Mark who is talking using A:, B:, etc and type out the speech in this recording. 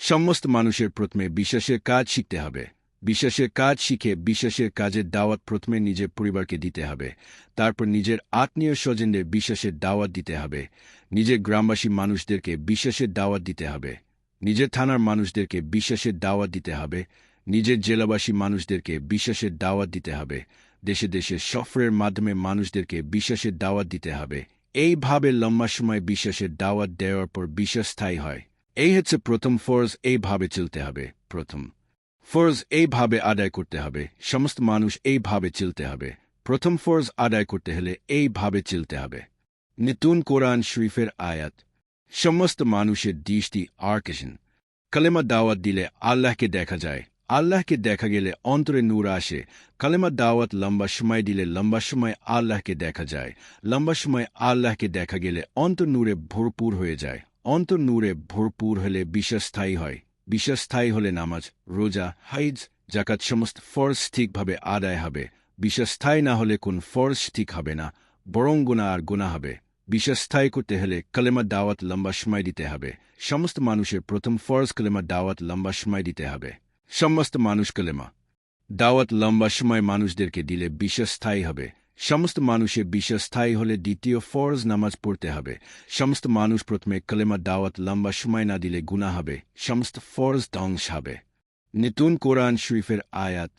A: সমস্ত মানুষের প্রথমে বিশ্বাসের কাজ শিখতে হবে। বিশ্বাসের কাজ শিখে বিশ্বাসের কাজের দাওয়াত প্রথমে নিজের পরিবারকে দিতে হবে, তারপর নিজের আত্মীয় স্বজনদের বিশ্বাসের দাওয়াত দিতে হবে, নিজের গ্রামবাসী মানুষদেরকে বিশ্বাসের দাওয়াত দিতে হবে, নিজের থানার মানুষদেরকে বিশ্বাসের দাওয়াত দিতে হবে, নিজের জেলাবাসী মানুষদেরকে বিশ্বাসের দাওয়াত দিতে হবে, দেশে দেশে সফরের মাধ্যমে মানুষদেরকে বিশ্বাসের দাওয়াত দিতে হবে। এইভাবে লম্বা সময় বিশ্বাসের দাওয়াত দেওয়ার পর বিশ্বাস স্থায়ী হয়। এই হচ্ছে প্রথম ফরজ। এইভাবে চলতে হবে। প্রথম ফরজ এইভাবে আদায় করতে হবে। সমস্ত মানুষ এইভাবে চলতে হবে। প্রথম ফরজ আদায় করতে হলে এইভাবে চলতে হবে। নতুন কোরআন শরীফের আয়াত। সমস্ত মানুষের দৃষ্টি আকর্ষণ। কালেমা দাওয়াত দিলে আল্লাহকে দেখা যায়। আল্লাহকে দেখা গেলে অন্তরে নূর আসে। কালেমা দাওয়াত লম্বা সময় দিলে লম্বা সময় আল্লাহকে দেখা যায়। লম্বা সময় আল্লাহকে দেখা গেলে অন্তর নূরে ভরপুর হয়ে যায়। অন্তর নূরে ভরপুর হলে বিশ্বাস স্থায়ী হয়। বিশ্বাস স্থায়ী হলে নামাজ, রোজা, হাইজ, জাকাত সমস্ত ফরজ ঠিকভাবে আদায় হবে। বিশ্বাস স্থায়ী না হলে কোন ফরজ ঠিক হবে না, বরং গুনাহ আর গুনাহ হবে। বিশ্বাস স্থায়ী করতে হলে কালেমা দাওয়াত লম্বা সময় দিতে হবে। সমস্ত মানুষের প্রথম ফরজ কালেমা দাওয়াত লম্বা সময় দিতে হবে। সমস্ত মানুষ কালেমা দাওয়াত লম্বা সময় মানুষদেরকে দিলে বিশ্বাস স্থায়ী হবে। সমস্ত মানুষের বিশ্বাস স্থায়ী হলে দ্বিতীয় ফরজ নামাজ পড়তে হবে। সমস্ত মানুষ প্রথমে কালেমা দাওয়াত লম্বা সময় না দিলে গুনাহ হবে। সমস্ত ফরজ ধ্বংস হবে। নতুন কোরআন শরীফের আয়াত।